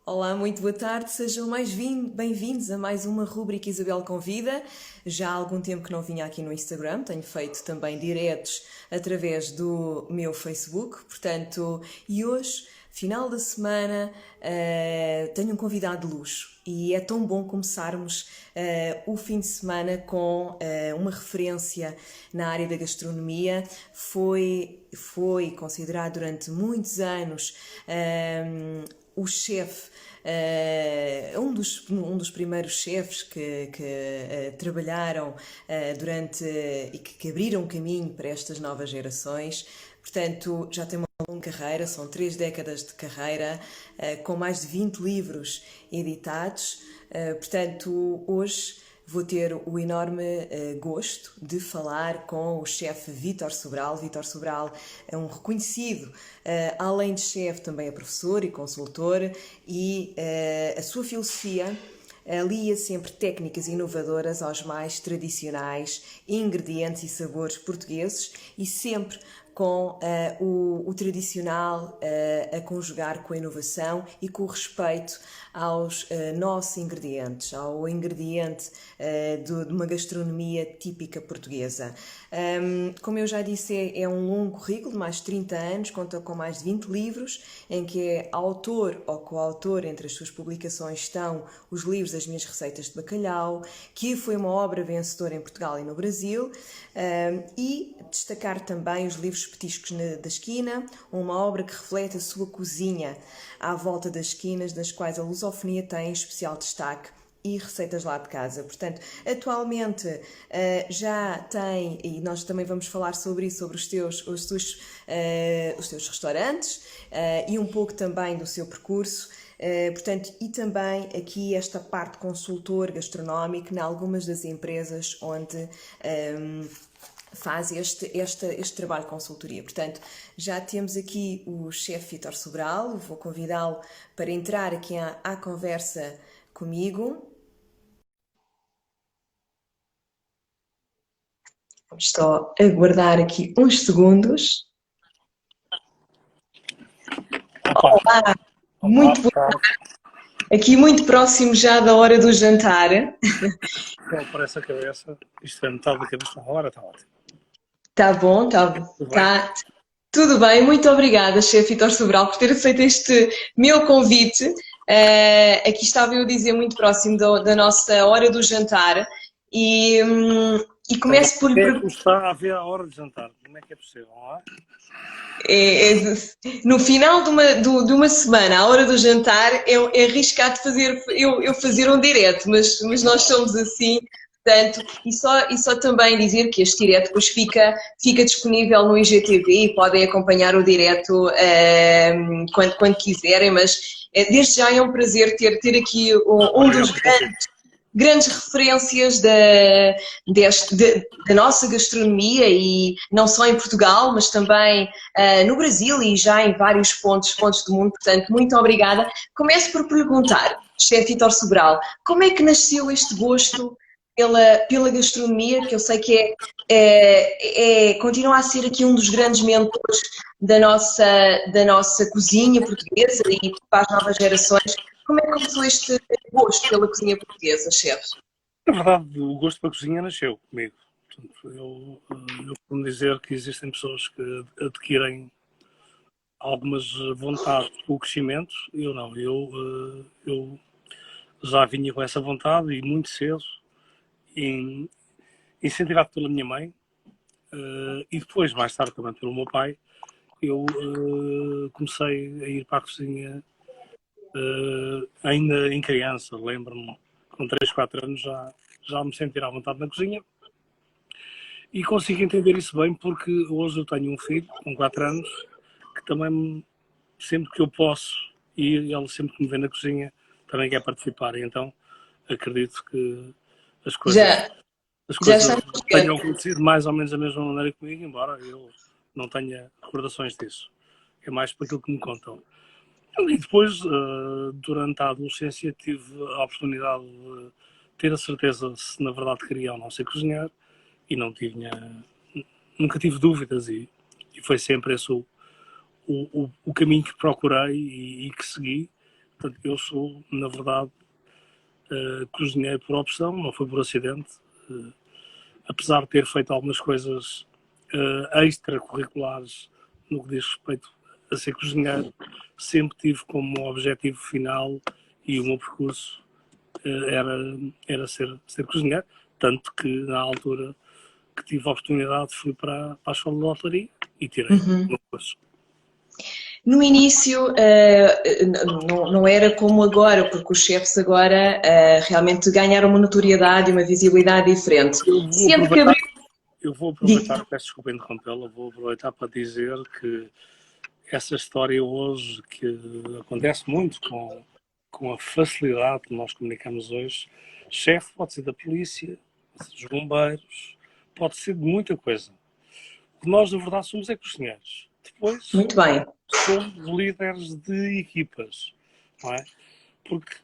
Olá, muito boa tarde, sejam bem-vindos a mais uma rúbrica Isabel Convida. Já há algum tempo que não vinha aqui no Instagram, tenho feito também diretos através do meu Facebook, portanto, e hoje, final da semana, tenho um convidado de luxo e é tão bom começarmos o fim de semana com uma referência na área da gastronomia. Foi considerado durante muitos anos o chefe, um dos primeiros chefes que trabalharam durante e que abriram caminho para estas novas gerações. Portanto, já tem uma longa carreira, são 3 décadas de carreira, com mais de 20 livros editados. Portanto, hoje vou ter o enorme gosto de falar com o chefe Vítor Sobral. Vítor Sobral é um reconhecido, além de chefe, também é professor e consultor, e a sua filosofia alia sempre técnicas inovadoras aos mais tradicionais ingredientes e sabores portugueses e sempre com o tradicional a conjugar com a inovação e com o respeito aos nossos ingredientes, ao ingrediente de uma gastronomia típica portuguesa. Como eu já disse, é um longo currículo de mais de 30 anos, conta com mais de 20 livros, em que é autor ou coautor. Entre as suas publicações estão os livros As Minhas Receitas de Bacalhau, que foi uma obra vencedora em Portugal e no Brasil, e destacar também os livros Petiscos da Esquina, uma obra que reflete a sua cozinha à volta das esquinas, das quais a lusofonia tem especial destaque, e receitas lá de casa. Portanto, atualmente já tem, e nós também vamos falar sobre isso, sobre os teus restaurantes e um pouco também do seu percurso. Portanto, e também aqui esta parte consultor gastronómico em algumas das empresas onde faz este trabalho de consultoria. Portanto, já temos aqui o chefe Vítor Sobral, vou convidá-lo para entrar aqui à conversa comigo. Estou a aguardar aqui uns segundos. Opa, olá, Muito boa bom. tarde. Aqui muito próximo já da hora do jantar. Qual parece a cabeça? Isto é metade da cabeça na hora, está ótimo. Tá bom, Tudo bem? tá tudo bem. Muito obrigada, chefe Vítor Sobral, por ter aceito este meu convite. Aqui estava eu a dizer muito próximo da nossa hora do jantar e, e Agora, começo por lhe quem é que perguntar. me está a ver a hora de jantar? Como é que é possível, não é? É, é, no final de uma semana, à hora do jantar, é arriscado eu fazer um direto, mas nós somos assim. Portanto, e só também dizer que este direto depois fica disponível no IGTV e podem acompanhar o direto quando quiserem, mas desde já é um prazer ter aqui um Obrigado dos pelo convite. grandes referências da nossa gastronomia, e não só em Portugal, mas também no Brasil e já em vários pontos do mundo. Portanto, muito obrigada. Começo por perguntar, chefe Vítor Sobral, como é que nasceu este gosto pela gastronomia, que eu sei que continua a ser aqui um dos grandes mentores da nossa cozinha portuguesa e para as novas gerações. Como é que começou este gosto pela cozinha portuguesa, chefe? Na verdade, o gosto pela cozinha nasceu comigo. Portanto, eu costumo dizer que existem pessoas que adquirem algumas vontades com o crescimento. Eu não. Eu já vinha com essa vontade e muito cedo, incentivado pela minha mãe, e depois, mais tarde, também pelo meu pai, eu comecei a ir para a cozinha ainda em criança. Lembro-me, com 3 4 anos, já me sentia à vontade na cozinha e consigo entender isso bem porque hoje eu tenho um filho com 4 anos que também, sempre que eu posso, e ele sempre que me vê na cozinha, também quer participar. E então acredito que as coisas, Já, as já coisas está a tenham perceber. acontecido mais ou menos da mesma maneira comigo, embora eu não tenha recordações disso. É mais por aquilo que me contam. E depois, durante a adolescência, tive a oportunidade de ter a certeza se na verdade queria ou não ser cozinhar e não tinha, nunca tive dúvidas e foi sempre esse o caminho que procurei e que segui, Portanto, eu sou, na verdade, cozinheiro por opção, não foi por acidente. Apesar de ter feito algumas coisas extracurriculares no que diz respeito a ser cozinheiro, sempre tive como objetivo final e o meu percurso era ser cozinheiro, tanto que na altura que tive a oportunidade fui para a escola de hotelaria e tirei o curso. No início, não era como agora, porque os chefes agora realmente ganharam uma notoriedade e uma visibilidade diferente. Eu vou aproveitar, peço desculpa interrompê-la, vou aproveitar para dizer que essa história hoje, que acontece muito com a facilidade que nós comunicamos hoje, chefe pode ser da polícia, dos bombeiros, pode ser de muita coisa. O que nós, na verdade, somos é cozinheiros. Depois, muito bem. somos líderes de equipas, não é? Porque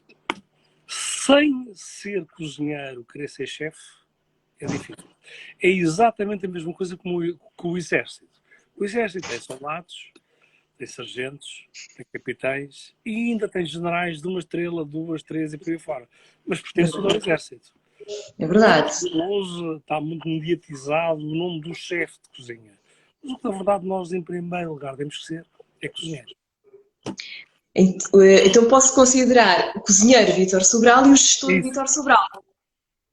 sem ser cozinheiro, querer ser chefe, é difícil. É exatamente a mesma coisa como o exército. O exército tem soldados, tem sargentos, tem capitães e ainda tem generais de 1 estrela, 2, 3 e por aí fora. Mas pertence ao exército. É verdade. Hoje está muito mediatizado o nome do chefe de cozinha. Mas o que na verdade nós, em primeiro lugar, temos que ser é cozinheiros. Então posso considerar o cozinheiro Vítor Sobral e o gestor Vítor Sobral.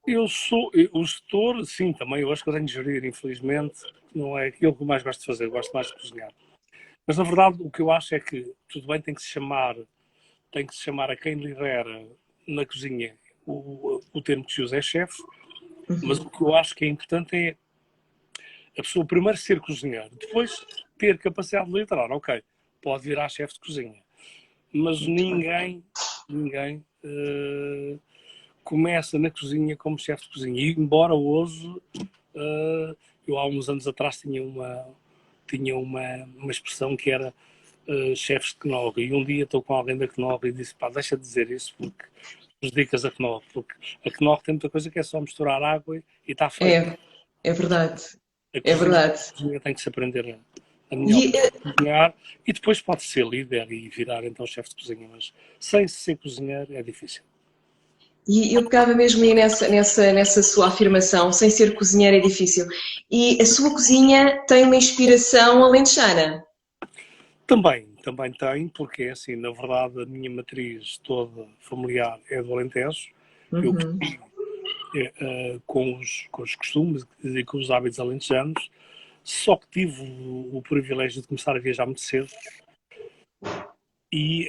Eu sou o gestor, sim, também. Eu acho que eu tenho de gerir, infelizmente. Não é aquilo que eu mais gosto de fazer. Eu gosto mais de cozinhar. Mas, na verdade, o que eu acho é que, tudo bem, tem que se chamar a quem lidera na cozinha o termo que se usa é chefe, mas o que eu acho que é importante é a pessoa primeiro ser cozinheiro, depois ter capacidade de liderar. Ok, pode virar chefe de cozinha, mas ninguém começa na cozinha como chefe de cozinha. E, embora hoje, eu há uns anos atrás tinha uma expressão que era chefes de Knorr, e um dia estou com alguém da Knorr e disse, pá, deixa de dizer isso porque prejudicas a Knorr, porque a Knorr tem muita coisa que é só misturar água e está feito. É verdade. A cozinha tem que se aprender a melhor cozinhar e depois pode ser líder e virar então chefe de cozinha, mas sem ser cozinheiro é difícil. E eu pegava mesmo aí nessa sua afirmação, sem ser cozinheiro é difícil. E a sua cozinha tem uma inspiração alentejana? Também tem, porque é assim, na verdade a minha matriz toda familiar é do Alentejo. Eu cresci com os costumes e com os hábitos alentejanos, só que tive o privilégio de começar a viajar muito cedo e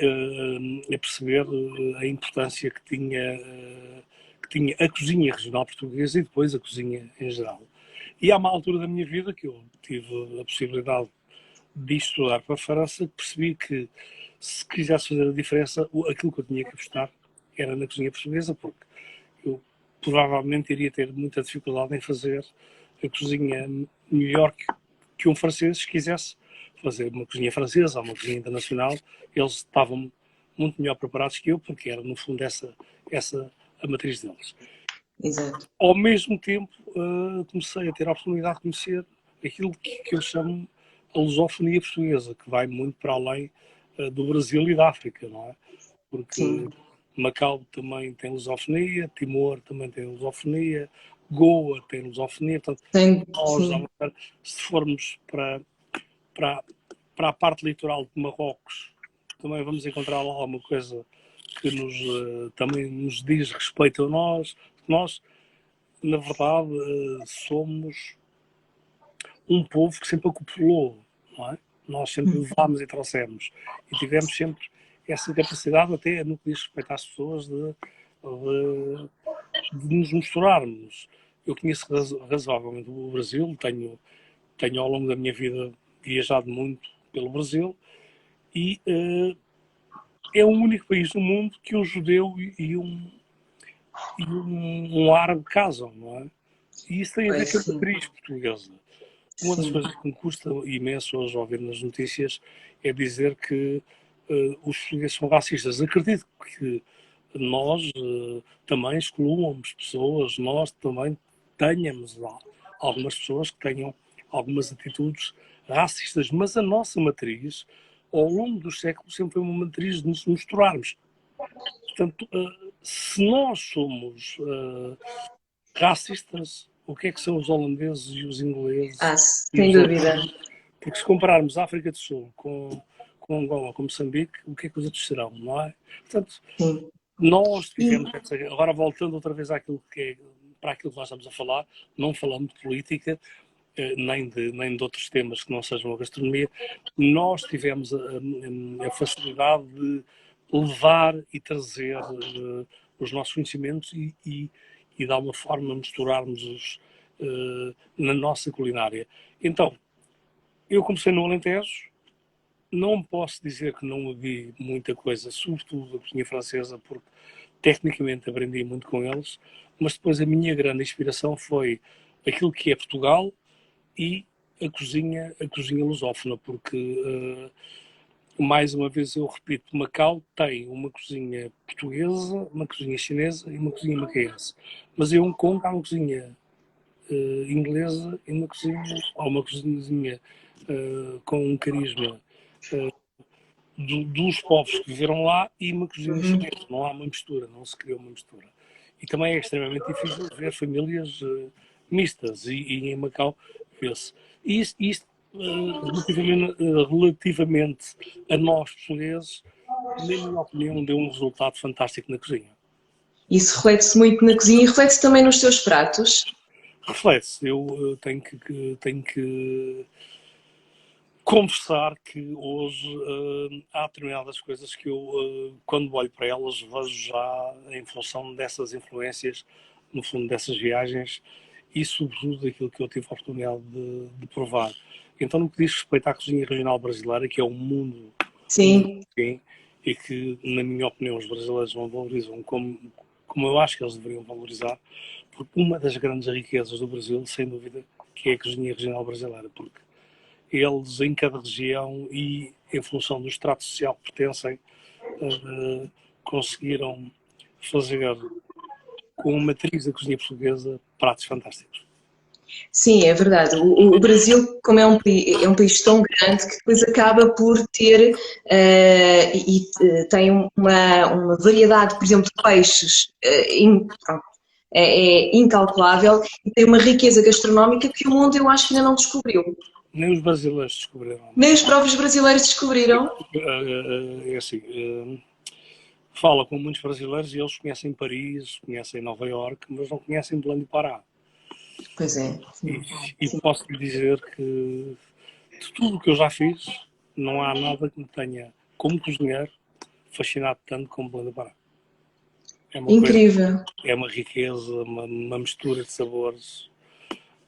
a perceber a importância que tinha a cozinha regional portuguesa e depois a cozinha em geral. E há uma altura da minha vida que eu tive a possibilidade de estudar para a França, percebi que se quisesse fazer a diferença, aquilo que eu tinha que apostar era na cozinha portuguesa, porque eu provavelmente iria ter muita dificuldade em fazer a cozinha melhor que um francês se quisesse fazer uma cozinha francesa ou uma cozinha internacional. Eles estavam muito melhor preparados que eu, porque era no fundo essa a matriz deles. Exato. Ao mesmo tempo comecei a ter a oportunidade de conhecer aquilo que eu chamo a lusofonia portuguesa, que vai muito para além do Brasil e da África, não é? Porque sim, Macau também tem lusofonia, Timor também tem lusofonia, Goa tem lusofonia, portanto, se formos para a parte litoral de Marrocos, também vamos encontrar lá alguma coisa que também nos diz respeito a nós. Nós, na verdade, somos um povo que sempre acopulou, não é? Nós sempre levámos e trouxemos. E tivemos sempre essa capacidade, até no que diz respeito às pessoas, de nos misturarmos. Eu conheço razoavelmente o Brasil, tenho ao longo da minha vida viajado muito pelo Brasil e é o único país no mundo que um judeu e um árabe casam, não é? E isso tem a ver com a matriz portuguesa. Uma das coisas que me custa imenso hoje ouvir nas notícias é dizer que os portugueses são racistas. Acredito que nós também excluamos pessoas, nós também tenhamos lá algumas pessoas que tenham algumas atitudes racistas, mas a nossa matriz, ao longo dos séculos, sempre foi uma matriz de nos misturarmos. Portanto, se nós somos racistas, o que é que são os holandeses e os ingleses e sem os outros? dúvida. Porque se compararmos a África do Sul com Angola, com Moçambique, o que é que os outros serão, não é? Portanto, Sim. nós tivemos, agora voltando outra vez para aquilo que nós estamos a falar, não falando de política, nem de outros temas que não sejam a gastronomia, nós tivemos a facilidade de levar e trazer os nossos conhecimentos e de alguma forma misturarmos-os na nossa culinária. Então, eu comecei no Alentejo, não posso dizer que não vi muita coisa, sobretudo a cozinha francesa, porque tecnicamente aprendi muito com eles, mas depois a minha grande inspiração foi aquilo que é Portugal e a cozinha lusófona, porque, mais uma vez eu repito, Macau tem uma cozinha portuguesa, uma cozinha chinesa e uma cozinha macaense, mas em Hong Kong há uma cozinha inglesa e uma cozinha com um carisma dos povos que viveram lá e uma cozinha chinesa. Não há uma mistura, não se criou uma mistura. E também é extremamente difícil ver famílias mistas e em Macau vê-se. Isto relativamente a nós portugueses, na minha opinião, deu um resultado fantástico na cozinha. Isso reflete-se muito na cozinha e reflete-se também nos teus pratos? Reflete-se. Eu tenho que confessar que hoje há determinadas coisas que eu, quando olho para elas, vejo já em função dessas influências, no fundo dessas viagens e sobretudo daquilo que eu tive a oportunidade de provar. Então, no que diz respeito à cozinha regional brasileira, que é um mundo Sim. E que, na minha opinião, os brasileiros não valorizam como eu acho que eles deveriam valorizar, porque uma das grandes riquezas do Brasil, sem dúvida, que é a cozinha regional brasileira, porque eles, em cada região e em função do estrato social que pertencem, conseguiram fazer, com a matriz da cozinha portuguesa, pratos fantásticos. Sim, é verdade. O Brasil, como é um país tão grande, que depois acaba por ter tem uma variedade, por exemplo, de peixes é incalculável e tem uma riqueza gastronómica que o mundo, eu acho que ainda não descobriu. Nem os brasileiros descobriram. Nem os próprios brasileiros descobriram. É assim, fala com muitos brasileiros e eles conhecem Paris, conhecem Nova Iorque, mas não conhecem Belém do Pará. Pois é. E posso lhe dizer que de tudo o que eu já fiz, não há nada que me tenha, como cozinheiro, fascinado tanto como Belém do Pará. É uma incrível. É uma riqueza, uma mistura de sabores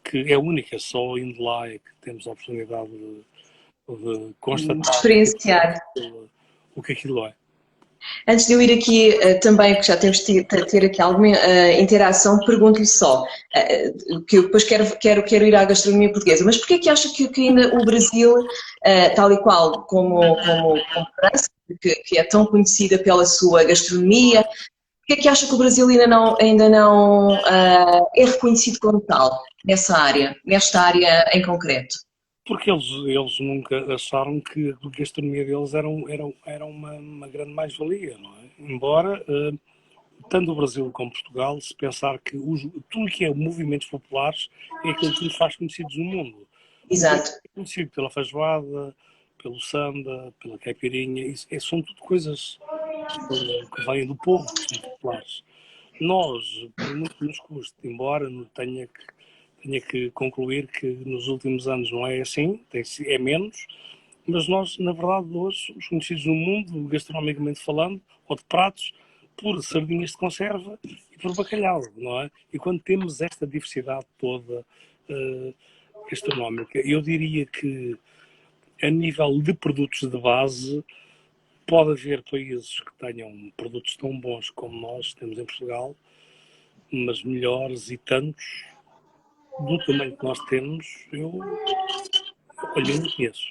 que é única, só indo lá é que temos a oportunidade de constatar de experienciar o que aquilo é. Antes de eu ir aqui também, que já temos de ter aqui alguma interação, pergunto-lhe só, que eu depois quero ir à gastronomia portuguesa, mas porquê é que acha que ainda o Brasil, tal e qual como França, que é tão conhecida pela sua gastronomia, porquê é que acha que o Brasil ainda não é reconhecido como tal, nesta área em concreto? Porque eles nunca acharam que a gastronomia deles era uma grande mais-valia, não é? Embora, tanto o Brasil como Portugal, se pensar que tudo que é movimentos populares é aquilo que nos faz conhecidos no mundo. Exato. É conhecido pela feijoada, pelo samba, pela caipirinha, são tudo coisas que vêm do povo, que são populares. Nós, por muito que nos custe, embora tenha que concluir que nos últimos anos não é assim, é menos, mas nós, na verdade, hoje somos conhecidos no mundo, gastronomicamente falando, ou de pratos, por sardinhas de conserva e por bacalhau, não é? E quando temos esta diversidade toda gastronómica, eu diria que, a nível de produtos de base, pode haver países que tenham produtos tão bons como nós temos em Portugal, mas melhores e tantos, do tamanho que nós temos, eu não conheço.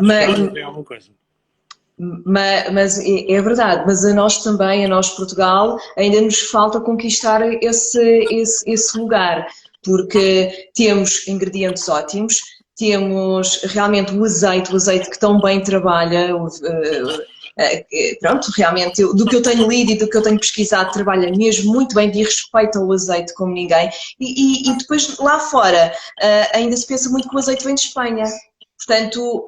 Mas é alguma coisa. Mas é verdade, mas a nós também, a nós Portugal, ainda nos falta conquistar esse lugar, porque temos ingredientes ótimos, temos realmente o azeite que tão bem trabalha pronto, realmente, do que eu tenho lido e do que eu tenho pesquisado, trabalha mesmo muito bem e respeita o azeite como ninguém. E depois, lá fora, ainda se pensa muito que o azeite vem de Espanha. Portanto,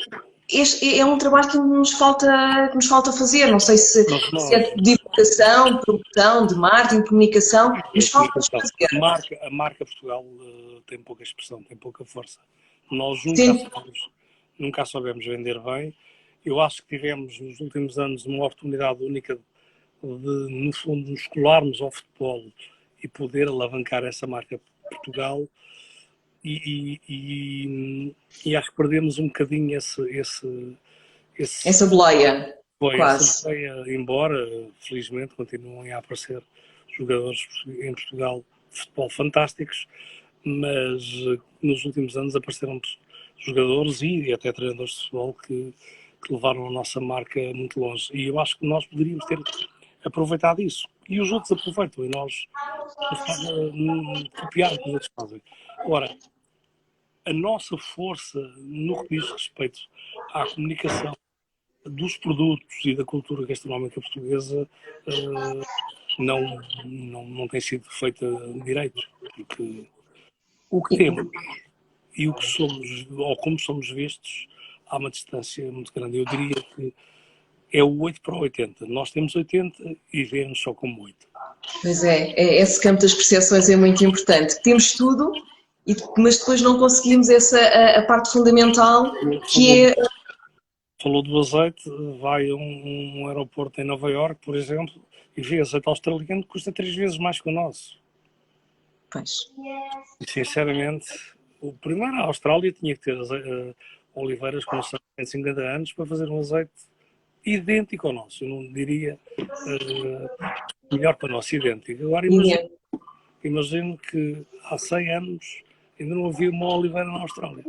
este é um trabalho que nos falta fazer. Não sei Mas se nós, é de divulgação, de promoção, de marketing, de comunicação, é nos falta comunicação. fazer. A marca Portugal tem pouca expressão, tem pouca força. Nós Sim, nunca soubemos vender bem. Eu acho que tivemos nos últimos anos uma oportunidade única de, no fundo, nos colarmos ao futebol e poder alavancar essa marca Portugal. E acho que perdemos um bocadinho essa boleia, essa quase. ideia, embora felizmente continuem a aparecer jogadores em Portugal de futebol fantásticos, mas nos últimos anos apareceram jogadores e até treinadores de futebol que levaram a nossa marca muito longe. E eu acho que nós poderíamos ter aproveitado isso. E os outros aproveitam e nós copiar o que os outros fazem. Ora, a nossa força no que diz respeito à comunicação dos produtos e da cultura gastronómica portuguesa não tem sido feita direito. Porque o que temos e o que somos, ou como somos vistos, há uma distância muito grande. Eu diria que é o 8 para 80. Nós temos 80 e vemos só como 8. Pois esse campo das percepções é muito importante. Temos tudo, mas depois não conseguimos a parte fundamental, que é... Falou do azeite, vai a um aeroporto em Nova Iorque, por exemplo, e vê azeite australiano que custa 3 vezes mais que o nosso. Pois. E, sinceramente, primeiro a Austrália tinha que ter oliveiras com 150 anos para fazer um azeite idêntico ao nosso. Eu não diria melhor para o nosso, idêntico. Agora imagino que há 100 anos ainda não havia uma oliveira na Austrália.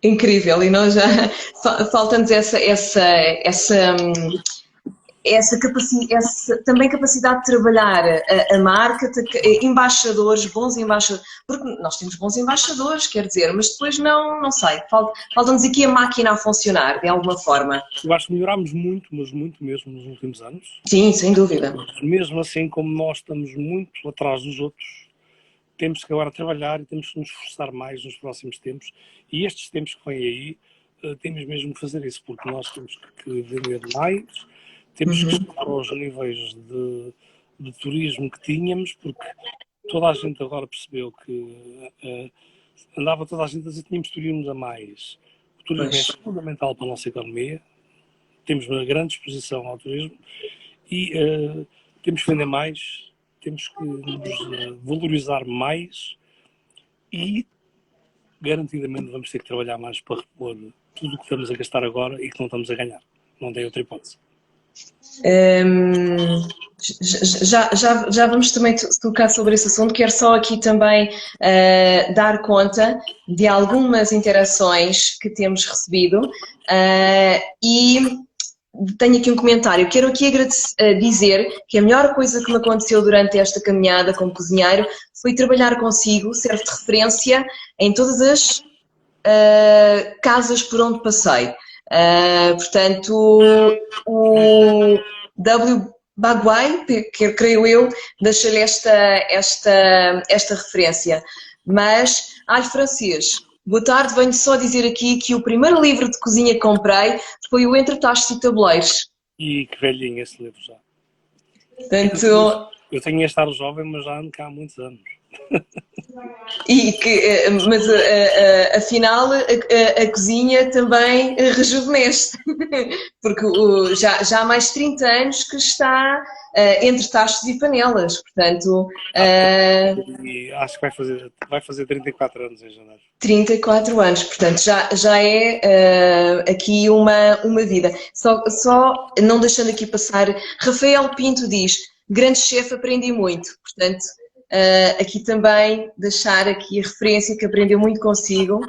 Incrível, e nós já falta-nos também capacidade de trabalhar a marca, embaixadores, bons embaixadores, porque nós temos bons embaixadores, quer dizer, mas depois não sei, falta-nos aqui a máquina a funcionar, de alguma forma. Eu acho que melhorámos muito, mas muito mesmo nos últimos anos. Sim, sem dúvida. Mas mesmo assim, como nós estamos muito atrás dos outros, temos que agora trabalhar e temos que nos esforçar mais nos próximos tempos. E estes tempos que vêm aí, temos mesmo que fazer isso, porque nós temos que vender mais, temos que chegar aos níveis de turismo que tínhamos, porque toda a gente agora percebeu que andava toda a gente a dizer que tínhamos turismo a mais. O turismo é fundamental para a nossa economia, temos uma grande exposição ao turismo e temos que vender mais, temos que nos valorizar mais e garantidamente vamos ter que trabalhar mais para repor tudo o que estamos a gastar agora e que não estamos a ganhar. Não tem outra hipótese. Já vamos também tocar sobre esse assunto. Quero só aqui também dar conta de algumas interações que temos recebido e tenho aqui um comentário. Quero aqui dizer que a melhor coisa que me aconteceu durante esta caminhada como cozinheiro foi trabalhar consigo, serve de referência em todas as casas por onde passei. Portanto, o W. Baguai, que creio eu, deixa-lhe esta referência. Mas, alho francês, boa tarde, venho só dizer aqui que o primeiro livro de cozinha que comprei foi o Entre Tachos e Tabuleiros. E que velhinho esse livro já. Portanto, eu tenho este ar jovem, mas já ando cá há muitos anos. Mas afinal a cozinha também rejuvenesce, porque já há mais de 30 anos que está entre tachos e panelas, portanto... E acho que vai fazer 34 anos em janeiro. 34 anos, portanto já é aqui uma vida. Só não deixando aqui passar, Rafael Pinto diz, grande chefe, aprendi muito, portanto... aqui também deixar aqui a referência que aprendeu muito consigo.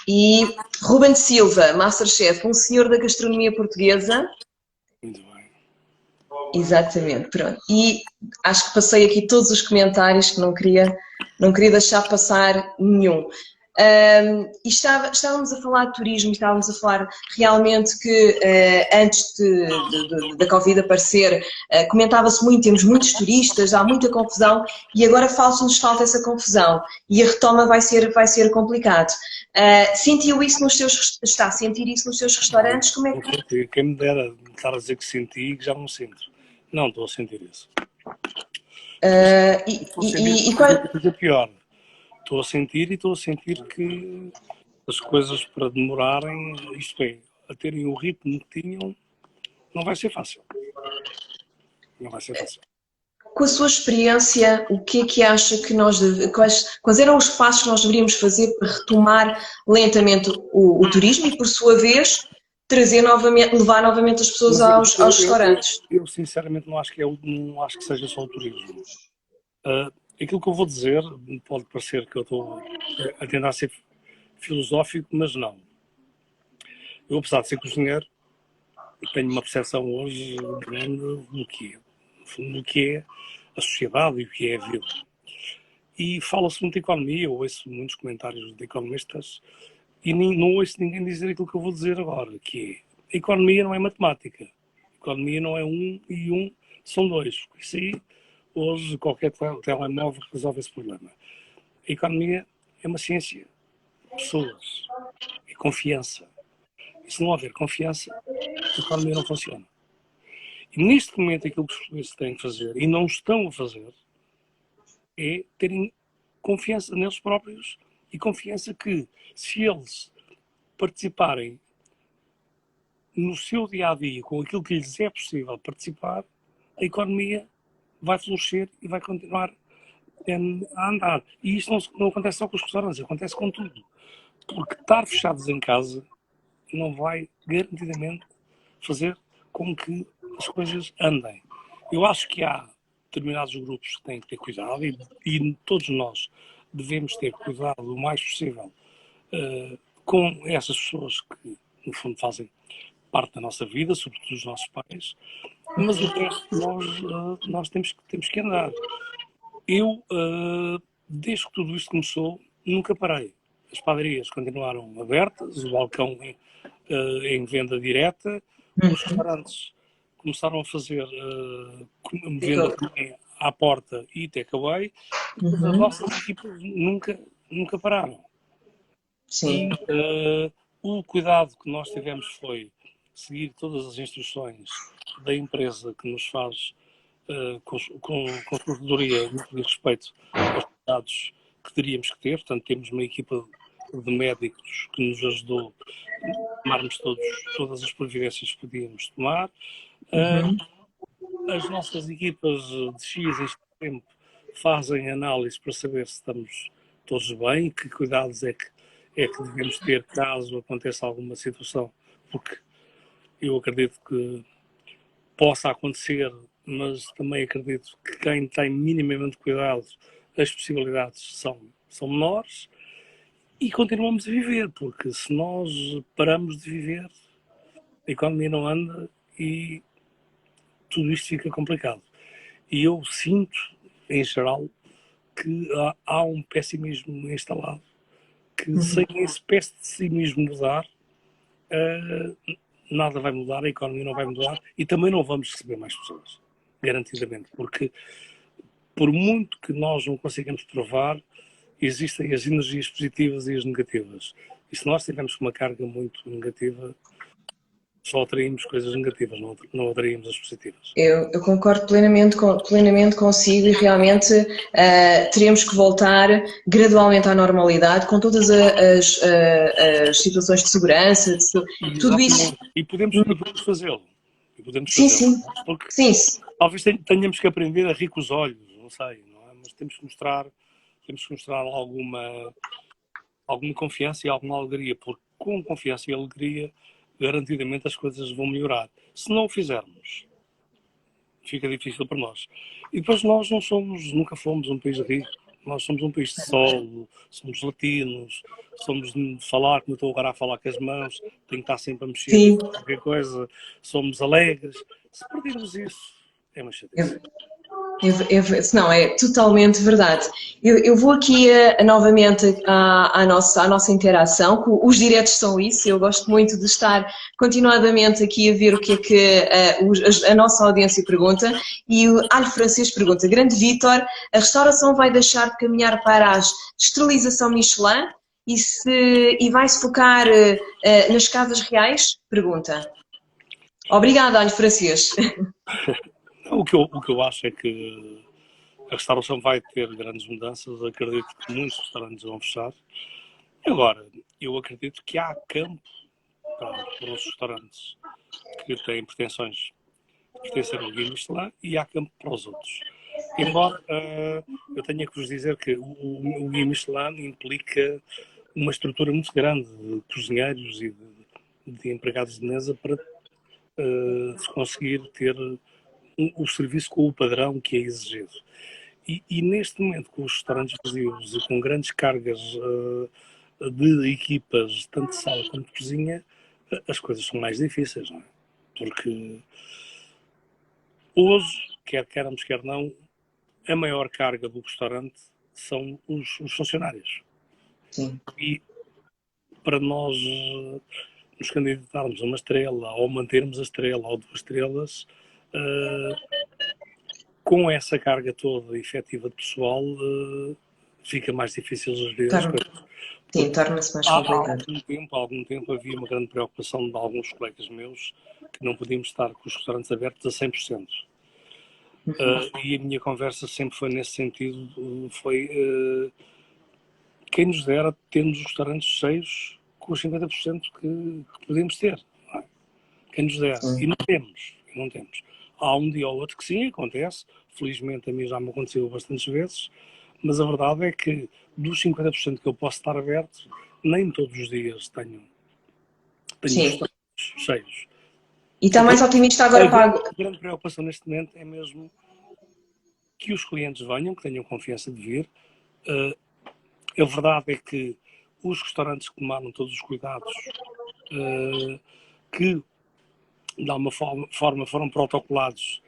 E Ruben Silva, Masterchef, um senhor da gastronomia portuguesa. Muito bem. Exatamente, pronto. E acho que passei aqui todos os comentários que não queria deixar passar nenhum. E estávamos a falar de turismo, estávamos a falar realmente que antes da Covid aparecer, comentava-se muito, temos muitos turistas, há muita confusão e agora nos falta essa confusão e a retoma vai ser complicado. Sentiu isso está a sentir isso nos seus restaurantes? Como é que... Quem me dera estar a dizer que senti e que já não sinto. Não estou a sentir isso. Coisa pior. Estou a sentir que as coisas para demorarem, isto é, a terem o ritmo que tinham, não vai ser fácil. Não vai ser fácil. Com a sua experiência, o que é que acha que quais eram os passos que nós deveríamos fazer para retomar lentamente o turismo e, por sua vez, levar novamente as pessoas aos restaurantes? Eu sinceramente não acho que seja só o turismo. Aquilo que eu vou dizer pode parecer que eu estou a tentar ser filosófico, mas não. Eu, apesar de ser cozinheiro, tenho uma percepção hoje grande do que é a sociedade e o que é a vida. E fala-se muito de economia, eu ouço muitos comentários de economistas e não ouço ninguém dizer aquilo que eu vou dizer agora, que é, a economia não é matemática. A economia não é 1 e 1 são 2. Isso aí, hoje, qualquer telemóvel resolve esse problema. A economia é uma ciência. Pessoas. É confiança. E se não houver confiança, a economia não funciona. E neste momento aquilo que os portugueses têm que fazer, e não estão a fazer, é terem confiança neles próprios e confiança que, se eles participarem no seu dia-a-dia com aquilo que lhes é possível participar, a economia vai florescer e vai continuar a andar. E isto não acontece só com os restaurantes, acontece com tudo. Porque estar fechados em casa não vai garantidamente fazer com que as coisas andem. Eu acho que há determinados grupos que têm que ter cuidado e todos nós devemos ter cuidado o mais possível com essas pessoas que, no fundo, fazem parte da nossa vida, sobretudo os nossos pais, mas o resto nós temos que andar. Eu, desde que tudo isto começou, nunca parei. As padarias continuaram abertas, o balcão em venda direta, os restaurantes começaram a fazer venda também à porta e takeaway, mas as nossas equipas nunca pararam. Sim. E o cuidado que nós tivemos foi seguir todas as instruções da empresa que nos faz com consultoria no que diz respeito aos cuidados que teríamos que ter. Portanto, temos uma equipa de médicos que nos ajudou a tomarmos todas as providências que podíamos tomar. As nossas equipas de X em tempo fazem análise para saber se estamos todos bem, que cuidados é que devemos ter caso aconteça alguma situação, porque eu acredito que possa acontecer, mas também acredito que quem tem minimamente cuidado, as possibilidades são menores. E continuamos a viver, porque se nós paramos de viver, a economia não anda e tudo isto fica complicado. E eu sinto, em geral, que há um pessimismo instalado, que sem esse pessimismo mudar, nada vai mudar, a economia não vai mudar e também não vamos receber mais pessoas, garantidamente, porque por muito que nós não consigamos provar, existem as energias positivas e as negativas. E se nós tivermos uma carga muito negativa, só atraímos coisas negativas, não atraímos as positivas. Eu concordo plenamente consigo e realmente teremos que voltar gradualmente à normalidade com todas as situações de segurança, tudo isso. E podemos fazê-lo. Sim. Porque sim. Talvez tenhamos que aprender a rir com os olhos, não sei, não é? Mas temos que mostrar alguma confiança e alguma alegria, porque com confiança e alegria garantidamente as coisas vão melhorar. Se não o fizermos, fica difícil para nós. E depois nós nunca fomos um país rico, nós somos um país de sol, somos latinos, somos de falar, como eu estou agora a falar com as mãos, tenho que estar sempre a mexer em qualquer coisa, somos alegres. Se perdermos isso, é uma chatice. Não, é totalmente verdade. Eu vou aqui novamente à nossa interação, que os diretos são isso, eu gosto muito de estar continuadamente aqui a ver o que é que a nossa audiência pergunta, e o Alho Francês pergunta, Grande Vítor, a restauração vai deixar de caminhar para a esterilização Michelin e vai-se focar nas casas reais? Pergunta. Obrigada, Alho Francês. O que eu acho é que a restauração vai ter grandes mudanças. Acredito que muitos restaurantes vão fechar. Agora, eu acredito que há campo para os restaurantes que têm pretensões de pertencer ao Guia Michelin e há campo para os outros. Embora eu tenha que vos dizer que o Guia Michelin implica uma estrutura muito grande de cozinheiros e de empregados de mesa para se conseguir ter o serviço com o padrão que é exigido. E neste momento, com os restaurantes vazios e com grandes cargas de equipas, tanto de sala como de cozinha, as coisas são mais difíceis, não é? Porque hoje, quer queiramos, quer não, a maior carga do restaurante são os funcionários. Sim. E para nós nos candidatarmos a uma estrela ou mantermos a estrela ou 2 estrelas, com essa carga toda efetiva de pessoal, fica mais difícil gerir as coisas. Sim, torna-se mais Há complicado. algum tempo havia uma grande preocupação de alguns colegas meus que não podíamos estar com os restaurantes abertos a 100%. E a minha conversa sempre foi nesse sentido, foi quem nos dera termos os restaurantes cheios com os 50% que podemos ter. Não é? Quem nos dera. E não temos. Há um dia ou outro que sim, acontece. Felizmente a mim já me aconteceu bastantes vezes, mas a verdade é que dos 50% que eu posso estar aberto, nem todos os dias tenho restaurantes cheios. E está mais otimista agora para A grande preocupação neste momento é mesmo que os clientes venham, que tenham confiança de vir. A verdade é que os restaurantes que tomaram todos os cuidados, que de alguma forma foram protocolados,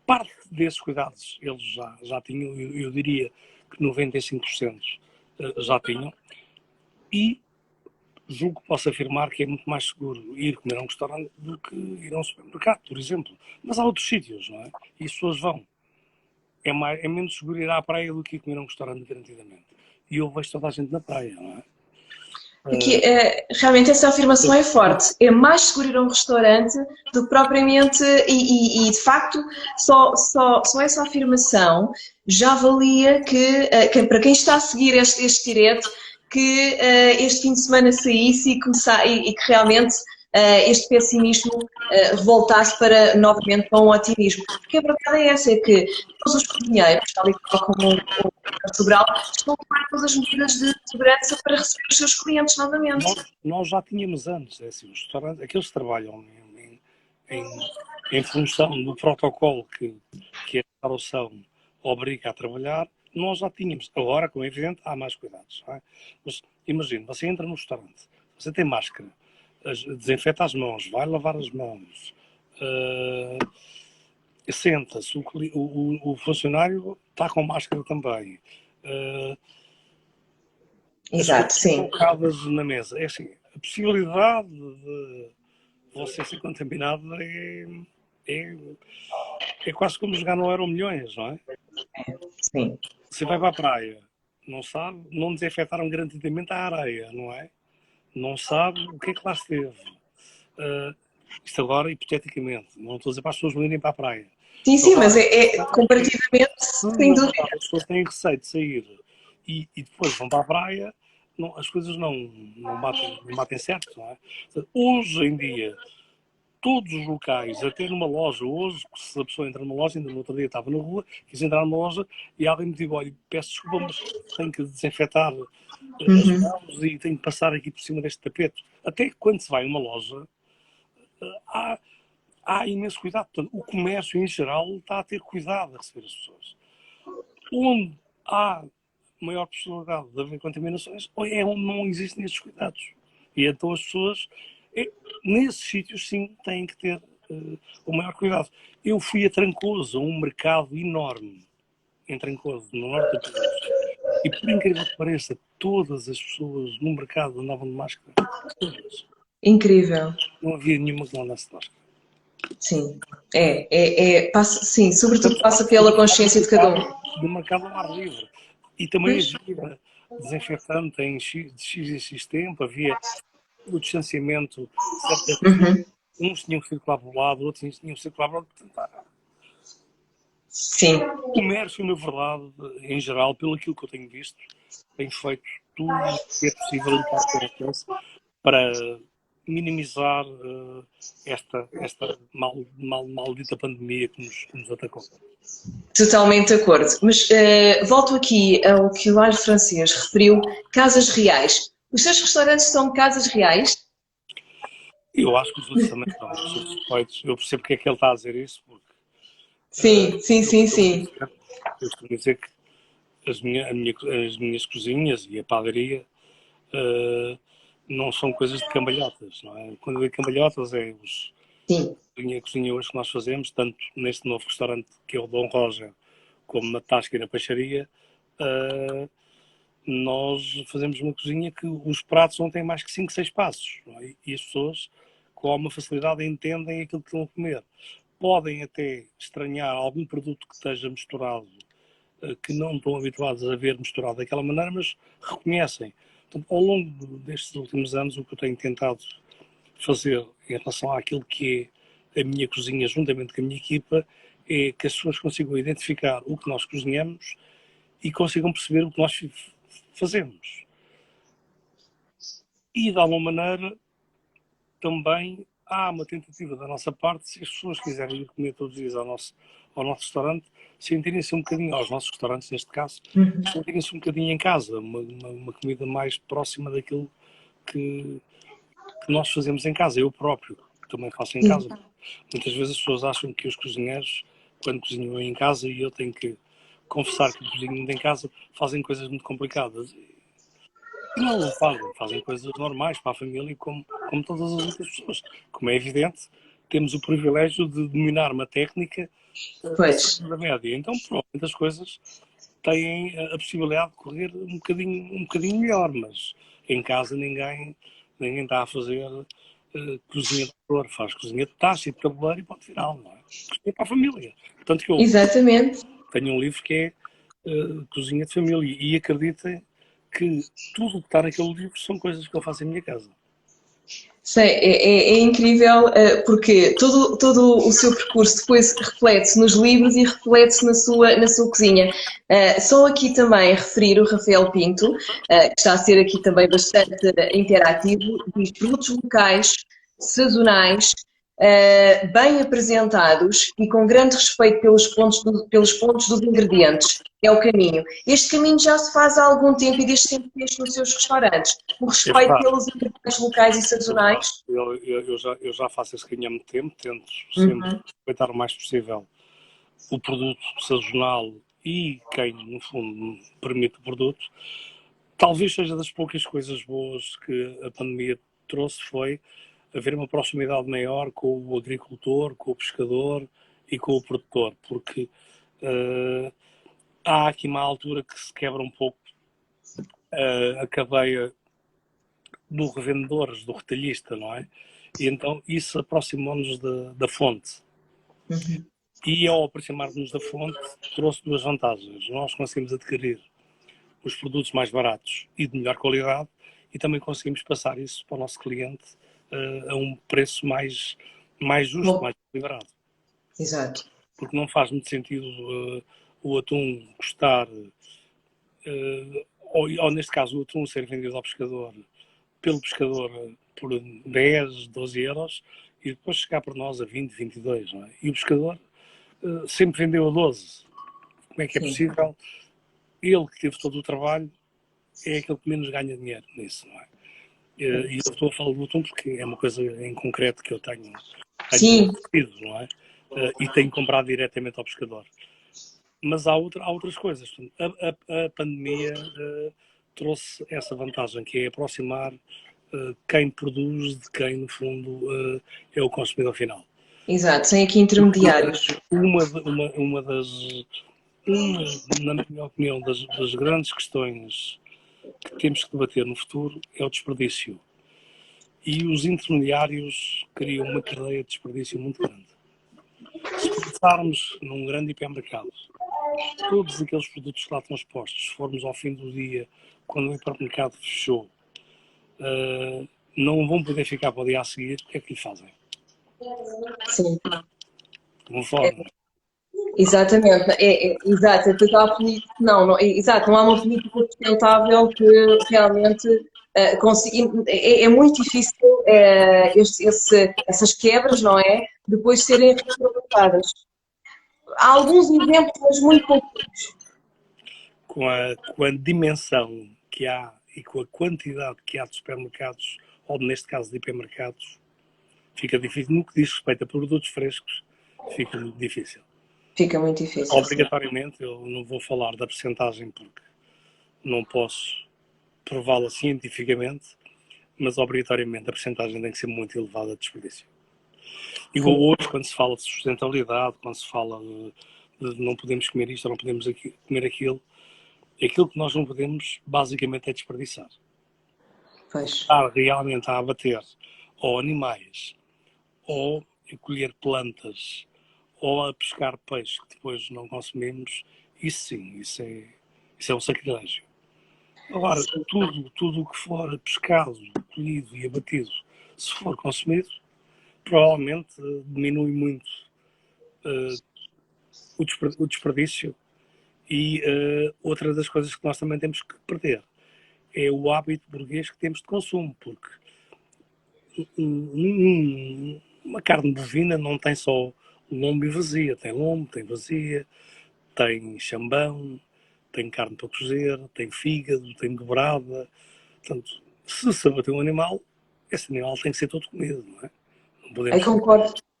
parte desses cuidados eles já tinham, eu diria que 95% já tinham, e julgo que posso afirmar que é muito mais seguro ir comer a um restaurante do que ir a um supermercado, por exemplo. Mas há outros sítios, não é? E as pessoas vão. É menos seguro ir à praia do que ir comer a um restaurante, garantidamente. E eu vejo toda a gente na praia, não é? Aqui, realmente essa afirmação é forte. É mais seguro ir a um restaurante do que propriamente, e de facto, só essa afirmação já valia que para quem está a seguir este direto, que este fim de semana saísse e que realmente este pessimismo voltasse para novamente para um otimismo. Porque a verdade é essa, é que todos os cozinheiros, tal e qual como o Ricardo Sobral, estão a tomar todas as medidas de segurança para receber os seus clientes novamente. Nós já tínhamos antes, assim, os restaurantes, aqueles que trabalham em função do protocolo que a restauração obriga a trabalhar, nós já tínhamos. Agora, como é evidente, há mais cuidados. Não é? Mas imagine, você entra no restaurante, você tem máscara, desinfeta as mãos, vai lavar as mãos, senta-se, o funcionário está com máscara também. Exato, sim. Colocadas na mesa. É assim, a possibilidade de você ser contaminado é quase como jogar no Euro Milhões, não é? Sim. Você vai para a praia, não sabe, não desinfetaram garantidamente a areia, não é? Não sabe o que é que lá esteve. Isto agora, hipoteticamente, não estou a dizer para as pessoas não irem para a praia. Sim, mas comparativamente, sem dúvida. As pessoas têm receio de sair e depois vão para a praia, as coisas não batem certo, não é? Hoje em dia, todos os locais, até numa loja, hoje, se a pessoa entra numa loja, ainda no outro dia estava na rua, quis entrar numa loja e alguém me disse, olha, peço desculpa, mas tenho que desinfetar as mãos e tenho que passar aqui por cima deste tapete. Até que quando se vai a uma loja, há imenso cuidado. Portanto, o comércio, em geral, está a ter cuidado a receber as pessoas. Onde há maior possibilidade de haver contaminações, é onde não existem estes cuidados. E então as pessoas, nesses sítios, sim, têm que ter o maior cuidado. Eu fui a Trancoso, a um mercado enorme, em Trancoso, no norte do país, e por incrível que pareça, todas as pessoas no mercado andavam de máscara. Todas. Incrível. Não havia nenhuma que não andasse de máscara. Sim. Passa, sim, sobretudo Portanto, passa pela consciência de cada um. do mercado ao ar livre. E também Pois. havia desinfetante de X em X tempo, havia o distanciamento, certas Uhum. uns tinham que circular para o lado, outros tinham que circular para o outro. Sim. O comércio, na verdade, em geral, pelo aquilo que eu tenho visto, tem feito tudo o que é possível em parte do alcance para minimizar esta maldita pandemia que nos atacou. Totalmente de acordo. Mas volto aqui ao que o Ângelo Francês referiu, casas reais. Os seus restaurantes são casas reais? Eu acho que os outros também são suspeitos. Eu percebo porque é que ele está a dizer isso, porque Sim, sim, sim, sim. eu costumo dizer que as minhas cozinhas e a padaria não são coisas de cambalhotas, não é? Quando eu digo cambalhotas é Sim. a cozinha hoje que nós fazemos, tanto neste novo restaurante que é o Dom Roger, como na Tasca e na Peixaria, nós fazemos uma cozinha que os pratos não têm mais que 5, 6 passos, não é? E as pessoas com alguma facilidade entendem aquilo que estão a comer. Podem até estranhar algum produto que esteja misturado, que não estão habituados a ver misturado daquela maneira, mas reconhecem. Portanto, ao longo destes últimos anos, o que eu tenho tentado fazer em relação àquilo que é a minha cozinha, juntamente com a minha equipa, é que as pessoas consigam identificar o que nós cozinhamos e consigam perceber o que nós fazemos. E, de alguma maneira, também há uma tentativa da nossa parte, se as pessoas quiserem ir comer todos os dias ao nosso restaurante, sentirem-se um bocadinho, aos nossos restaurantes neste caso, sentirem-se um bocadinho em casa, uma comida mais próxima daquilo que nós fazemos em casa, eu próprio, que também faço em casa. Muitas vezes as pessoas acham que os cozinheiros, quando cozinham em casa, e eu tenho que confessar que cozinham em casa, fazem coisas muito complicadas. E não fazem coisas normais para a família como todas as outras pessoas. Como é evidente, temos o privilégio de dominar uma técnica Pois. da média. Então, provavelmente as coisas têm a possibilidade de correr um bocadinho melhor, mas em casa ninguém está a fazer cozinha de autor, faz cozinha de taça e de tabuleiro e ponto final, não é? Cozinha para a família. Portanto, que eu Exatamente. tenho um livro que é Cozinha de Família e acreditem que tudo o que está naquele livro são coisas que eu faço em minha casa. Sei, é incrível porque todo o seu percurso depois reflete-se nos livros e reflete-se na sua cozinha. Só aqui também referir o Rafael Pinto, que está a ser aqui também bastante interativo, diz produtos locais, sazonais, bem apresentados e com grande respeito pelos pontos dos ingredientes. É o caminho. Este caminho já se faz há algum tempo e desde sempre fez nos seus restaurantes. O respeito pelos ingredientes locais e sazonais. Eu já faço esse caminho há muito tempo, tento sempre respeitar o mais possível o produto sazonal e quem, no fundo, permite o produto. Talvez seja das poucas coisas boas que a pandemia trouxe foi haver uma proximidade maior com o agricultor, com o pescador e com o produtor, porque há aqui uma altura que se quebra um pouco a cadeia do revendedor, do retalhista, não é? E então isso aproximou-nos da fonte. E ao aproximar-nos da fonte, trouxe duas vantagens. Nós conseguimos adquirir os produtos mais baratos e de melhor qualidade e também conseguimos passar isso para o nosso cliente a um preço mais justo, mais equilibrado. Exato. Porque não faz muito sentido o atum custar, ou neste caso o atum ser vendido ao pescador, pelo pescador por 10, 12 euros e depois chegar para nós a 20, 22, não é? E o pescador sempre vendeu a 12. Como é que é possível? Ele que teve todo o trabalho é aquele que menos ganha dinheiro nisso, não é? E eu estou a falar do atum porque é uma coisa em concreto que eu tenho pedido, não é? E tenho comprado diretamente ao pescador. Mas há outras coisas. A pandemia trouxe essa vantagem, que é aproximar quem produz de quem, no fundo, é o consumidor final. Exato, sem aqui intermediários. uma, na minha opinião, das grandes questões que temos que debater no futuro é o desperdício. E os intermediários criam uma cadeia de desperdício muito grande. Se pensarmos num grande hipermercado, todos aqueles produtos que lá estão expostos, se formos ao fim do dia, quando o hipermercado fechou, não vão poder ficar para o dia a seguir, o que é que lhe fazem? Sim. Como forma. Exatamente, exato, depois há exato, não há uma política sustentável que realmente é muito difícil essas quebras, não é? Depois serem reaproveitadas. Há alguns exemplos, mas muito poucos. Com a dimensão que há e com a quantidade que há de supermercados, ou neste caso de hipermercados, fica difícil. No que diz respeito a produtos frescos, fica muito difícil. Fica muito difícil. Obrigatoriamente, sim. Eu não vou falar da percentagem porque não posso prová-la cientificamente, mas obrigatoriamente a percentagem tem que ser muito elevada de desperdício. Igual hoje, quando se fala de sustentabilidade, quando se fala de não podemos comer isto ou não podemos comer aquilo que nós não podemos, basicamente, é desperdiçar. Pois. Estar realmente a abater ou animais, ou a colher plantas, ou a pescar peixe que depois não consumimos, isso sim, isso é um sacrilégio. Agora, tudo o que for pescado, colhido e abatido, se for consumido, provavelmente diminui muito o desperdício. E outra das coisas que nós também temos que perder é o hábito burguês que temos de consumo, porque uma carne bovina não tem só lombo e vazia, tem lombo, tem vazia, tem chambão, tem carne para cozer, tem fígado, tem dobrada. Portanto, se abater um animal, esse animal tem que ser todo comido, não é? Não podemos,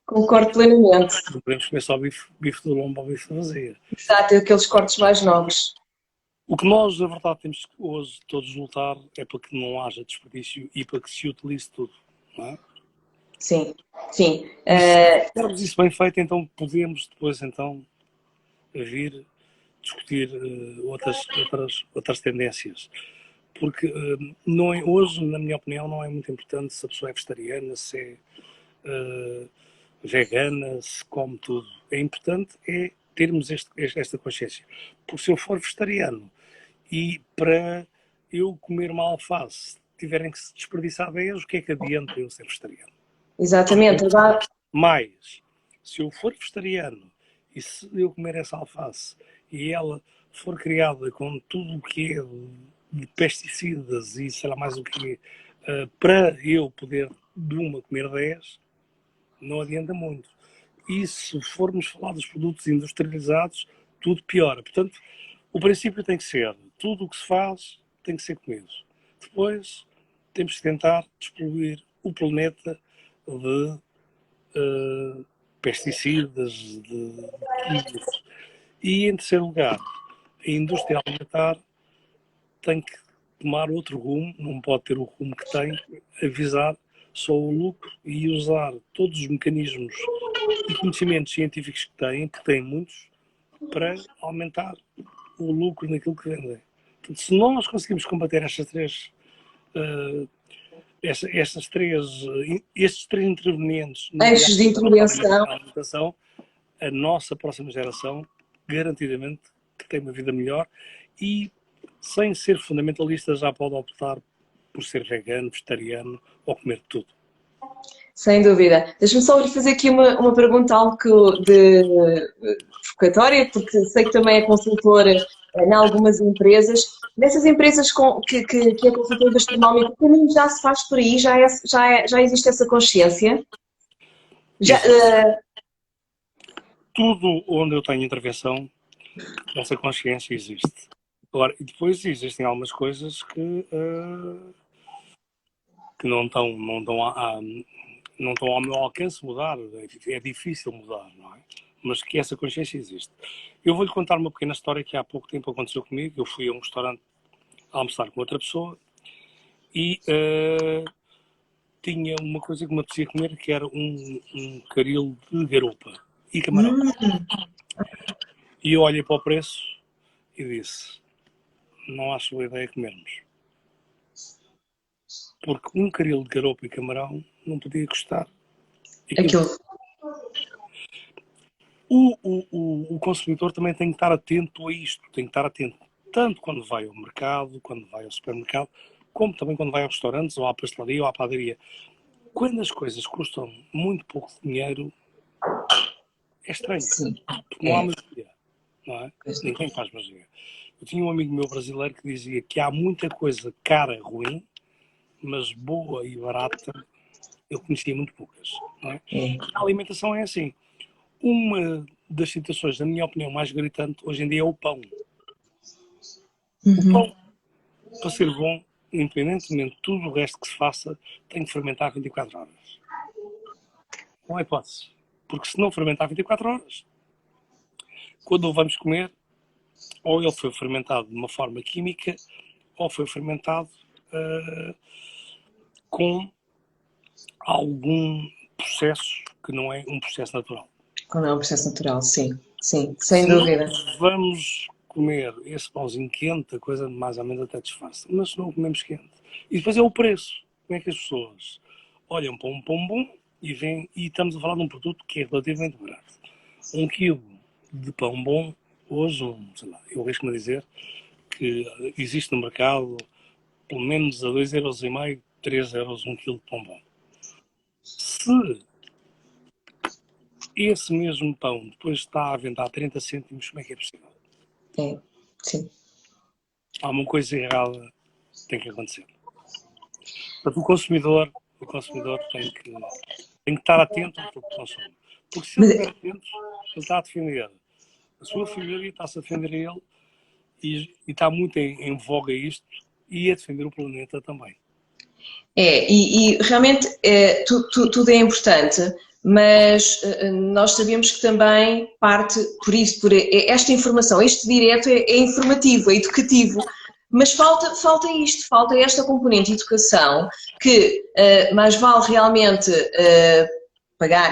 concordo plenamente. Não podemos comer só bife do lombo ou bife de vazia. Exato, aqueles cortes mais novos. O que nós, na verdade, temos que hoje todos lutar é para que não haja desperdício e para que se utilize tudo, não é? Sim, sim. Se tivermos isso bem feito, então podemos depois então vir discutir outras tendências. Porque não é, hoje, na minha opinião, não é muito importante se a pessoa é vegetariana, se é vegana, se come tudo. É importante é termos esta consciência. Porque se eu for vegetariano e para eu comer uma alface tiverem que se desperdiçar 10, o que é que adianta eu ser vegetariano? Exatamente. Mas, se eu for vegetariano e se eu comer essa alface e ela for criada com tudo o que é de pesticidas e sei lá mais o que para eu poder de uma comer 10, não adianta muito. E se formos falar dos produtos industrializados, tudo piora. Portanto, o princípio tem que ser, tudo o que se faz tem que ser comido. Depois, temos que tentar despoluir o planeta de pesticidas, de químicos. E, em terceiro lugar, a indústria alimentar tem que tomar outro rumo, não pode ter o rumo que tem, avisar só o lucro e usar todos os mecanismos e conhecimentos científicos que têm muitos, para aumentar o lucro naquilo que vendem. Portanto, se nós conseguimos combater estes três intervenientes eixos de intervenção, da alimentação, a nossa próxima geração, garantidamente, que tem uma vida melhor e, sem ser fundamentalista, já pode optar por ser vegano, vegetariano ou comer tudo. sem dúvida. Deixa-me só fazer aqui uma pergunta algo provocatória, porque sei que também é consultora em algumas empresas. Nessas empresas que é consultora gastronómica, o caminho já se faz por aí? Já existe essa consciência? Tudo onde eu tenho intervenção, essa consciência existe. Agora, e depois existem algumas coisas que não estão ao meu alcance mudar, é difícil mudar, não é? Mas que essa consciência existe. Eu vou-lhe contar uma pequena história que há pouco tempo aconteceu comigo. Eu fui a um restaurante almoçar com outra pessoa e tinha uma coisa que me apetecia comer, que era um caril de garupa e camarão. E eu olhei para o preço e disse, não acho boa ideia comermos. Porque um caril de garopa e camarão não podia custar aquilo. Aquilo. O consumidor também tem que estar atento a isto, tem que estar atento tanto quando vai ao mercado, quando vai ao supermercado, como também quando vai aos restaurantes, ou à pastelaria, ou à padaria. Quando as coisas custam muito pouco dinheiro, é estranho, Sim. porque não há magia, não é? Ninguém faz magia. Eu tinha um amigo meu brasileiro que dizia que há muita coisa cara ruim, mas boa e barata eu conhecia muito poucas, não é? A alimentação é assim. Uma das situações, na minha opinião, mais gritante hoje em dia é o pão. O pão, para ser bom, independentemente de tudo o resto que se faça, tem que fermentar 24 horas. Não há hipótese. Porque se não fermentar 24 horas, quando o vamos comer, ou ele foi fermentado de uma forma química, ou foi fermentado com algum processo que não é um processo natural. Quando é um processo natural, sim, sim, sem Se dúvida. nós vamos comer esse pãozinho quente, a coisa mais ou menos até disfarça, mas se não o comemos quente. E depois é o preço. Como é que as pessoas olham para um pão bom e vêm, e estamos a falar de um produto que é relativamente barato. 1 quilo de pão bom, hoje, sei lá, eu arrisco-me a dizer que existe no mercado pelo menos a 2,5€, 3€ 1 quilo de pão bom. Se esse mesmo pão depois está à venda a 30 cêntimos, como é que é possível? É, sim. Há uma coisa errada que tem que acontecer. Portanto, o consumidor tem que estar atento ao que consome. Porque se ele Mas, estiver atento, ele está a defender a sua família, está-se a defender a ele e está muito em voga isto e a defender o planeta também. e realmente tudo é importante, mas nós sabemos que também parte por isso, esta informação, este direto é informativo, é educativo, mas falta isto, falta esta componente de educação que mais vale realmente pagar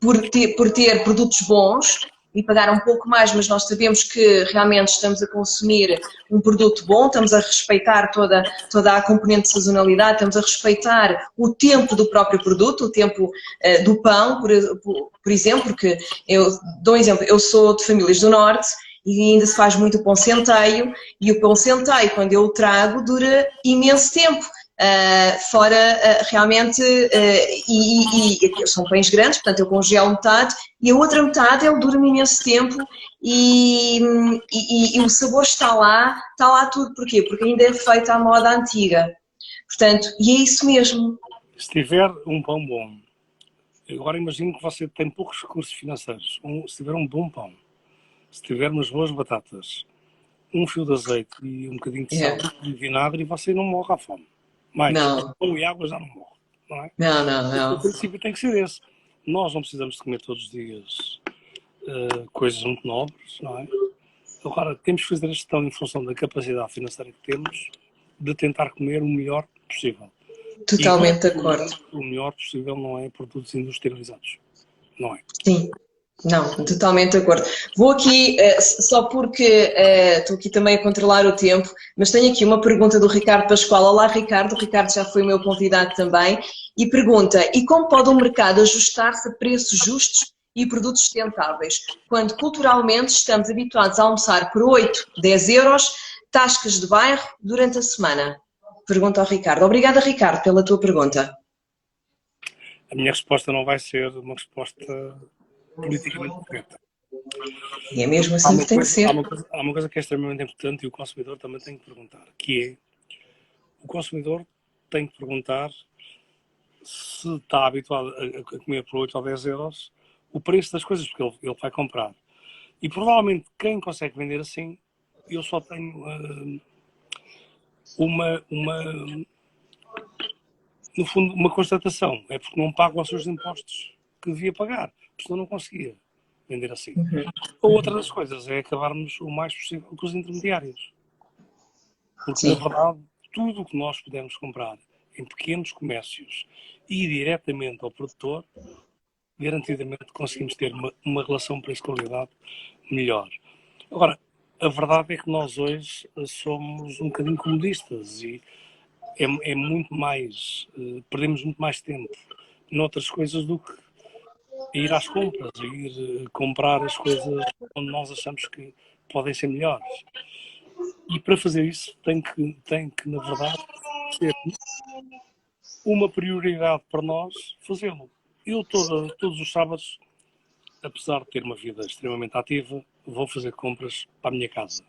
por ter produtos bons e pagar um pouco mais, mas nós sabemos que realmente estamos a consumir um produto bom, estamos a respeitar toda a componente de sazonalidade, estamos a respeitar o tempo do próprio produto, o tempo do pão, por exemplo, porque eu dou um exemplo, eu sou de famílias do Norte e ainda se faz muito o pão centeio, e o pão centeio, quando eu o trago, dura imenso tempo. Realmente, são pães grandes, portanto eu congelo metade e a outra metade ele dura imenso tempo e o sabor está lá tudo. Porquê? Porque ainda é feito à moda antiga. Portanto, e é isso mesmo. Se tiver um pão bom, agora imagino que você tem poucos recursos financeiros, se tiver um bom pão, se tiver umas boas batatas, um fio de azeite e um bocadinho de sal e vinagre, você não morre à fome. Mais, Não. pão e água já não morre, não é? Não. O princípio tem que ser esse. Nós não precisamos de comer todos os dias coisas muito nobres, não é? Agora, temos que fazer a gestão em função da capacidade financeira que temos de tentar comer o melhor possível. Totalmente de acordo. O melhor possível não é produtos industrializados. Não é? Sim. Não, totalmente de acordo. Vou aqui, só porque estou aqui também a controlar o tempo, mas tenho aqui uma pergunta do Ricardo Pascoal. Olá, Ricardo. O Ricardo já foi o meu convidado também. E pergunta, e como pode o mercado ajustar-se a preços justos e produtos sustentáveis, quando culturalmente estamos habituados a almoçar por 8, 10 euros, tascas de bairro, durante a semana? Pergunta ao Ricardo. Obrigada, Ricardo, pela tua pergunta. A minha resposta não vai ser uma resposta politicamente correta. E é mesmo assim que tem que ser. Há uma coisa que é extremamente importante e o consumidor também tem que perguntar, que é, o consumidor tem que perguntar se está habituado a comer por 8 ou 10 euros o preço das coisas, porque ele vai comprar. E provavelmente quem consegue vender assim, eu só tenho no fundo, uma constatação, é porque não pago os seus impostos que devia pagar, porque senão não conseguia vender assim. Outra das coisas é acabarmos o mais possível com os intermediários. Porque, na verdade, tudo o que nós pudermos comprar em pequenos comércios e diretamente ao produtor, garantidamente conseguimos ter uma relação preço-qualidade melhor. Agora, a verdade é que nós hoje somos um bocadinho comodistas e é muito mais, perdemos muito mais tempo noutras coisas do que ir às compras, ir comprar as coisas onde nós achamos que podem ser melhores. E para fazer isso tem que na verdade, ser uma prioridade para nós fazê-lo. Eu todos os sábados, apesar de ter uma vida extremamente ativa, vou fazer compras para a minha casa,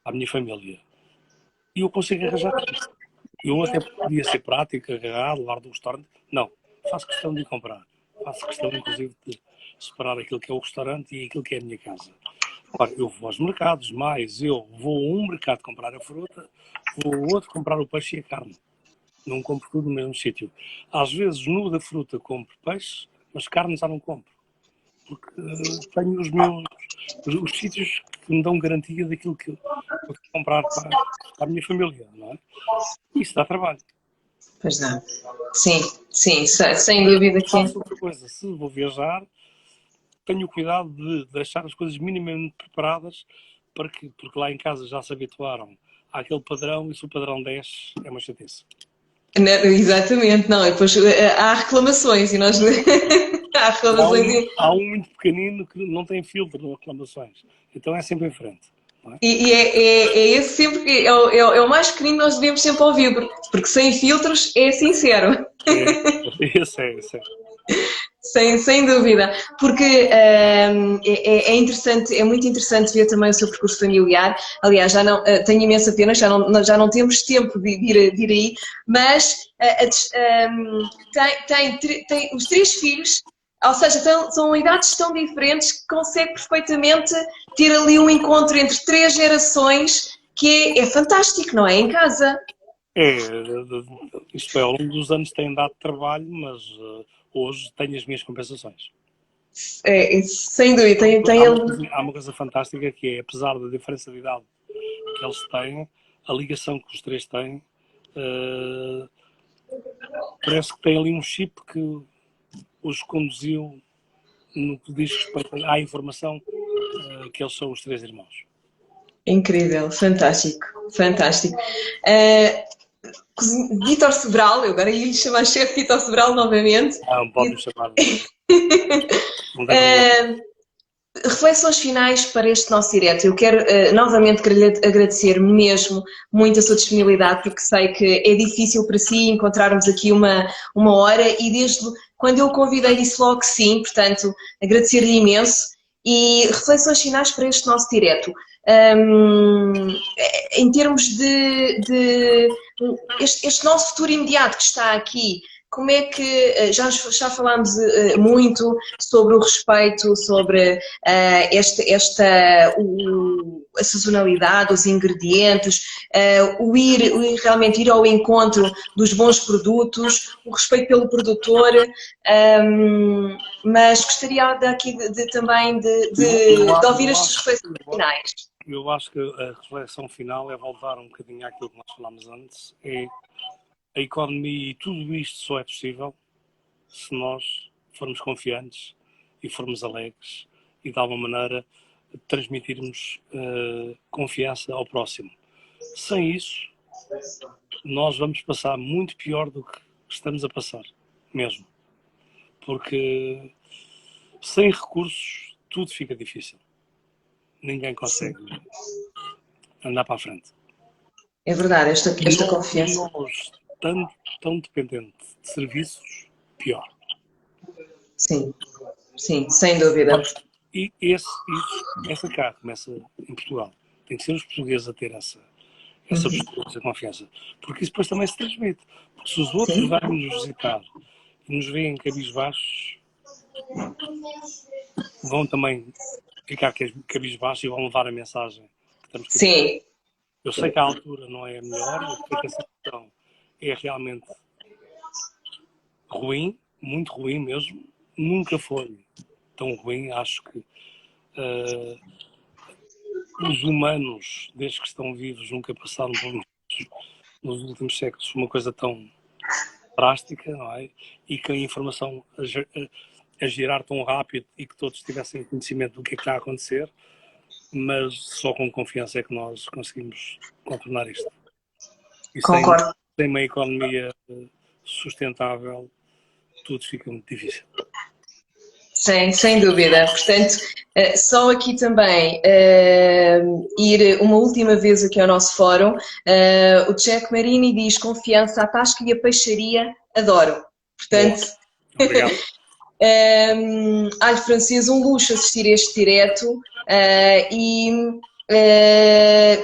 para a minha família. E eu consigo arranjar isso. Eu até podia ser prático, agarrar, levar do restaurante. Não, faço questão de ir comprar. Faço questão, inclusive, de separar aquilo que é o restaurante e aquilo que é a minha casa. Claro, eu vou aos mercados, mas eu vou a um mercado comprar a fruta, vou ao outro comprar o peixe e a carne. Não compro tudo no mesmo sítio. Às vezes, no da fruta, compro peixe, mas carne já não compro. Porque tenho os sítios que me dão garantia daquilo que eu vou comprar para a minha família, não é? Isso dá trabalho. Pois não. Sim, sim, sem dúvida que Faço outra coisa. Se vou viajar, tenho cuidado de deixar as coisas minimamente preparadas porque lá em casa já se habituaram àquele padrão e se o padrão desce, é uma chatice. Exatamente, não, e depois há reclamações e nós há reclamações Há um muito pequenino que não tem filtro de reclamações. Então é sempre em frente. Não é? e esse sempre que é o mais pequenino que nós devemos sempre ouvir, porque sem filtros é sincero. Esse é. Sem dúvida, porque é interessante, é muito interessante ver também o seu percurso familiar. Aliás, já não, tenho imensa pena, já não temos tempo de ir aí, mas tem os três filhos, ou seja, são idades tão diferentes que consegue perfeitamente ter ali um encontro entre três gerações que é fantástico, não é? Em casa. Isto é, ao longo dos anos tem dado trabalho, mas hoje tenho as minhas compensações. Sem dúvida, Há uma coisa fantástica que é, apesar da diferença de idade que eles têm, a ligação que os três têm, parece que tem ali um chip que os conduziu no que diz respeito à informação que eles são os três irmãos. Incrível, fantástico, fantástico. Vítor Sobral, eu agora ia lhe chamar chefe Vítor Sobral novamente. Não pode-me chamar. Reflexões finais para este nosso direto. Eu quero novamente agradecer mesmo muito a sua disponibilidade, porque sei que é difícil para si encontrarmos aqui uma hora e desde quando eu o convidei disse logo que sim, portanto agradecer-lhe imenso. E reflexões finais para este nosso direto. Em termos de este nosso futuro imediato que está aqui, como é que, já falámos muito sobre o respeito, sobre a sazonalidade, os ingredientes, realmente ir ao encontro dos bons produtos, o respeito pelo produtor, mas gostaria também de ouvir estas reflexões finais. Eu acho que a reflexão final é voltar um bocadinho àquilo que nós falámos antes, a economia e tudo isto só é possível se nós formos confiantes e formos alegres e de alguma maneira transmitirmos confiança ao próximo. Sem isso, nós vamos passar muito pior do que estamos a passar, mesmo. Porque sem recursos tudo fica difícil. Ninguém consegue andar para a frente. É verdade, esta confiança. Nós, tão dependente de serviços, pior. Sim, sim, sem dúvida. E essa cá começa em Portugal. Tem que ser os portugueses a ter essa postura, essa confiança. Porque isso depois também se transmite. Porque se os outros vão nos visitar e nos veem cabisbaixos, vão também ficar cabisbaixos e vão levar a mensagem que estamos querendo. Sim. Eu sei que a altura não é a melhor, eu sei que a situação é realmente ruim, muito ruim mesmo. Nunca foi tão ruim. Acho que os humanos, desde que estão vivos, nunca passaram nos últimos séculos uma coisa tão drástica, não é? E que a informação a girar tão rápido e que todos tivessem conhecimento do que é que está a acontecer, mas só com confiança é que nós conseguimos contornar isto. E Concordo. sem uma economia sustentável, tudo fica muito difícil. Sem dúvida. Portanto, só aqui também ir uma última vez aqui ao nosso fórum. O Checo Marini diz: confiança, a tasca e a peixaria, adoro. Portanto, obrigado. Alho Francês, um luxo assistir a este direto e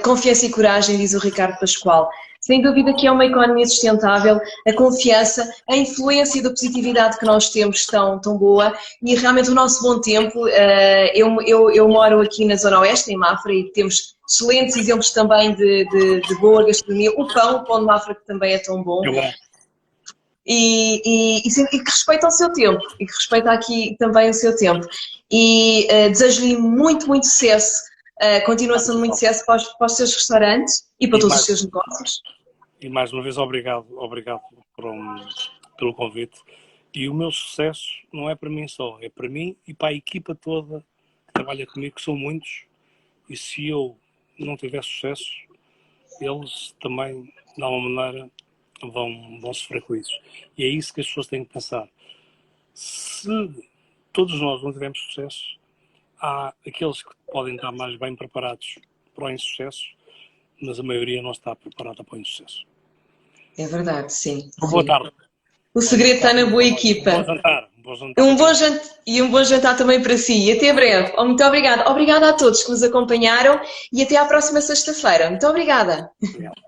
confiança e coragem, diz o Ricardo Pascoal. Sem dúvida que é uma economia sustentável, a confiança, a influência da positividade que nós temos tão boa e realmente o nosso bom tempo. Eu moro aqui na Zona Oeste, em Mafra, e temos excelentes exemplos também de boa gastronomia. O pão de Mafra, que também é tão bom. E que respeita o seu tempo, e que respeita aqui também o seu tempo. E desejo-lhe muito sucesso, continuação de muito sucesso para os seus restaurantes e para todos os seus negócios. E mais uma vez, obrigado pelo convite. E o meu sucesso não é para mim só, é para mim e para a equipa toda que trabalha comigo, que são muitos, e se eu não tiver sucesso, eles também, de alguma maneira, vão sofrer com isso. E é isso que as pessoas têm que pensar. Se todos nós não tivermos sucesso, há aqueles que podem estar mais bem preparados para o insucesso, mas a maioria não está preparada para o insucesso. É verdade, sim. Boa tarde. O segredo está na boa equipa. Bom jantar. Um bom jantar também para si. E até breve. Muito obrigada. Obrigada a todos que nos acompanharam e até à próxima sexta-feira. Muito obrigada. Obrigado.